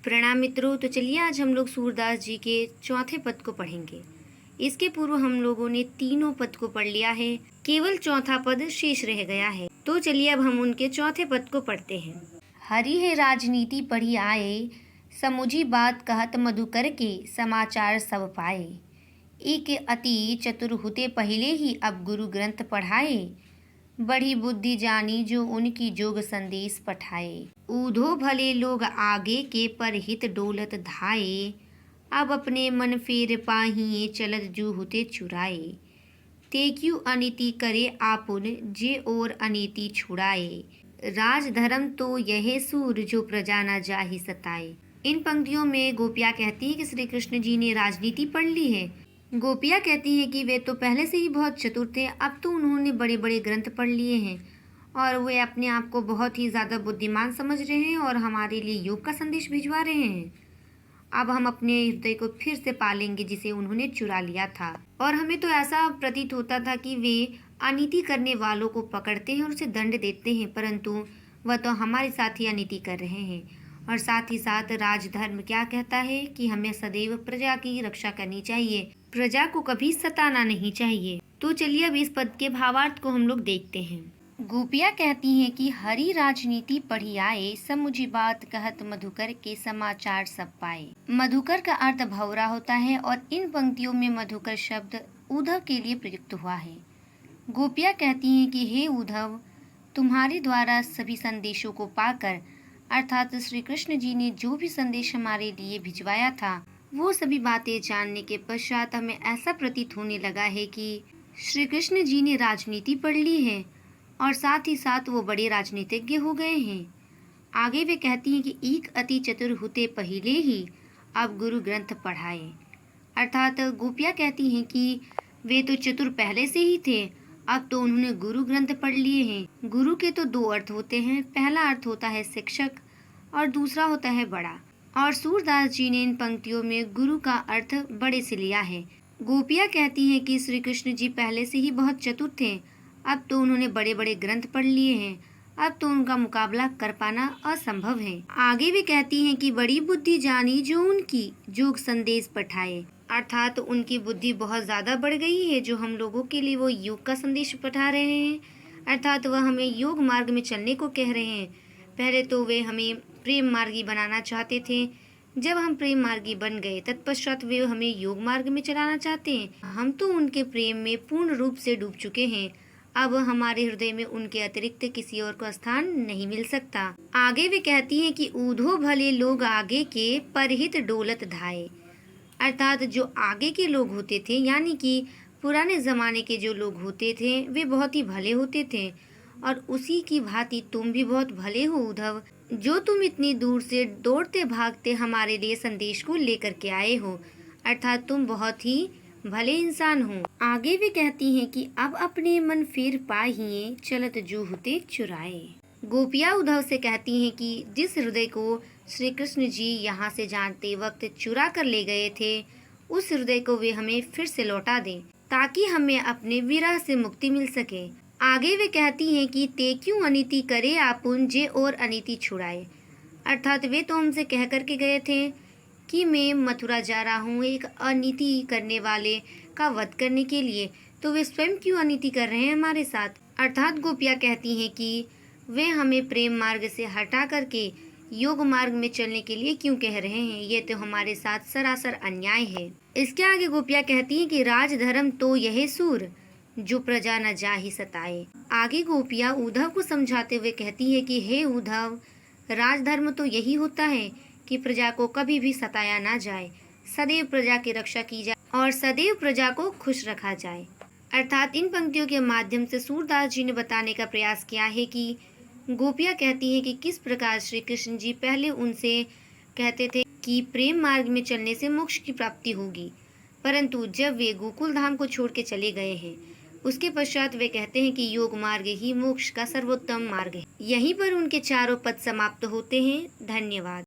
प्रणाम मित्रों। तो चलिए आज हम लोग सूरदास जी के चौथे पद को पढ़ेंगे। इसके पूर्व हम लोगों ने तीनों पद को पढ़ लिया है, केवल चौथा पद शेष रह गया है। तो चलिए अब हम उनके चौथे पद को पढ़ते हैं। हरि है राजनीति पढ़ी आए, समुझी बात कहत मधुकर के समाचार सब पाए। एक अति चतुर हुते पहले ही अब गुरु ग्रंथ पढ़ाए, बड़ी बुद्धि जानी जो उनकी जोग संदेश पठाए। ऊधो भले लोग आगे के पर हित डोलत धाये, अब अपने मन फेर पाहिए चलत जू हुते चुराए। ते क्यों अनीति करे आपुन जे और अनीति छुड़ाए, राज धर्म तो यह सूर जो प्रजा न जाहि सताए। इन पंक्तियों में गोपियाँ कहती हैं कि श्री कृष्ण जी ने राजनीति पढ़ ली है। गोपियाँ कहती हैं कि वे तो पहले से ही बहुत चतुर थे, अब तो उन्होंने बड़े बड़े ग्रंथ पढ़ लिए हैं और वे अपने आप को बहुत ही ज़्यादा बुद्धिमान समझ रहे हैं और हमारे लिए योग का संदेश भिजवा रहे हैं। अब हम अपने हृदय को फिर से पालेंगे जिसे उन्होंने चुरा लिया था। और हमें तो ऐसा प्रतीत होता था कि वे अनीति करने वालों को पकड़ते हैं और उसे दंड देते हैं, परंतु वह तो हमारे साथ ही अनीति कर रहे हैं। और साथ ही साथ राजधर्म क्या कहता है कि हमें सदैव प्रजा की रक्षा करनी चाहिए, प्रजा को कभी सताना नहीं चाहिए। तो चलिए अब इस पद के भावार्थ को हम लोग देखते हैं। गोपियाँ कहती हैं कि हरि राजनीति पढ़ी आए, समुझी बात कहत मधुकर के समाचार सब पाए। मधुकर का अर्थ भौरा होता है और इन पंक्तियों में मधुकर शब्द उद्धव के लिए प्रयुक्त हुआ है। गोपियाँ कहती हैं कि हे उद्धव, तुम्हारे द्वारा सभी संदेशों को पाकर, अर्थात श्री कृष्ण जी ने जो भी संदेश हमारे लिए भिजवाया था, वो सभी बातें जानने के पश्चात हमें ऐसा प्रतीत होने लगा है कि श्री कृष्ण जी ने राजनीति पढ़ ली है और साथ ही साथ वो बड़े राजनीतिज्ञ हो गए हैं। आगे वे कहती हैं कि एक अति चतुर हुते पहले ही अब गुरु ग्रंथ पढ़ाए। अर्थात गोपियाँ कहती हैं कि वे तो चतुर पहले से ही थे, अब तो उन्होंने गुरु ग्रंथ पढ़ लिए हैं। गुरु के तो दो अर्थ होते हैं, पहला अर्थ होता है शिक्षक और दूसरा होता है बड़ा। और सूरदास जी ने इन पंक्तियों में गुरु का अर्थ बड़े से लिया है। गोपियाँ कहती हैं कि श्री कृष्ण जी पहले से ही बहुत चतुर थे, अब तो उन्होंने बड़े बड़े ग्रंथ पढ़ लिए हैं, अब तो उनका मुकाबला कर पाना असंभव है। आगे वे कहती हैं कि बड़ी बुद्धि जानी जो उनकी जोग संदेश पठाए, अर्थात उनकी बुद्धि बहुत ज्यादा बढ़ गई है जो हम लोगों के लिए वो योग का संदेश पठा रहे हैं, अर्थात वह हमें योग मार्ग में चलने को कह रहे हैं। पहले तो वे हमें प्रेम मार्गी बनाना चाहते थे, जब हम प्रेम मार्गी बन गए तत्पश्चात वे हमें योग मार्ग में चलाना चाहते हैं। हम तो उनके प्रेम में पूर्ण रूप से डूब चुके हैं, अब हमारे हृदय में उनके अतिरिक्त किसी और को स्थान नहीं मिल सकता। आगे वे कहती हैं कि ऊधो भले लोग आगे के परहित डोलत धाये, अर्थात जो आगे के लोग होते थे यानी कि पुराने जमाने के जो लोग होते थे वे बहुत ही भले होते थे और उसी की भांति तुम भी बहुत भले हो उद्धव, जो तुम इतनी दूर से दौड़ते भागते हमारे लिए संदेश को लेकर के आए हो, अर्थात तुम बहुत ही भले इंसान हो। आगे वे कहती हैं कि अब अपने मन फेर पाहिए चलत जू हुते चुराए। गोपियाँ उद्धव से कहती हैं कि जिस हृदय को श्री कृष्ण जी यहाँ से जानते वक्त चुरा कर ले गए थे, उस हृदय को वे हमें फिर से लौटा दें ताकि हमें अपने विरह से मुक्ति मिल सके। आगे वे कहती हैं कि ते क्यों अनीति करे आपुन जे और अनीति छुड़ाए, अर्थात वे तो हमसे कह करके गए थे कि मैं मथुरा जा रहा हूँ एक अनीति करने वाले का वध करने के लिए, तो वे स्वयं क्यों अनीति कर रहे हैं हमारे साथ। अर्थात गोपियाँ कहती हैं कि वे हमें प्रेम मार्ग से हटा करके योग मार्ग में चलने के लिए क्यों कह रहे हैं, ये तो हमारे साथ सरासर अन्याय है। इसके आगे गोपियाँ कहती हैं कि राजधर्म तो यह सूर जो प्रजा न जाहि सताए। आगे गोपियाँ उद्धव को समझाते हुए कहती है कि हे उद्धव, राजधर्म तो यही होता है कि प्रजा को कभी भी सताया ना जाए, सदैव प्रजा की रक्षा की जाए और सदैव प्रजा को खुश रखा जाए। अर्थात इन पंक्तियों के माध्यम से सूरदास जी ने बताने का प्रयास किया है कि गोपियाँ कहती हैं कि किस प्रकार श्री कृष्ण जी पहले उनसे कहते थे कि प्रेम मार्ग में चलने से मोक्ष की प्राप्ति होगी, परंतु जब वे गोकुल धाम को छोड़ के चले गए हैं उसके पश्चात वे कहते हैं कि योग मार्ग ही मोक्ष का सर्वोत्तम मार्ग है। यहीं पर उनके चारों पद समाप्त होते हैं। धन्यवाद।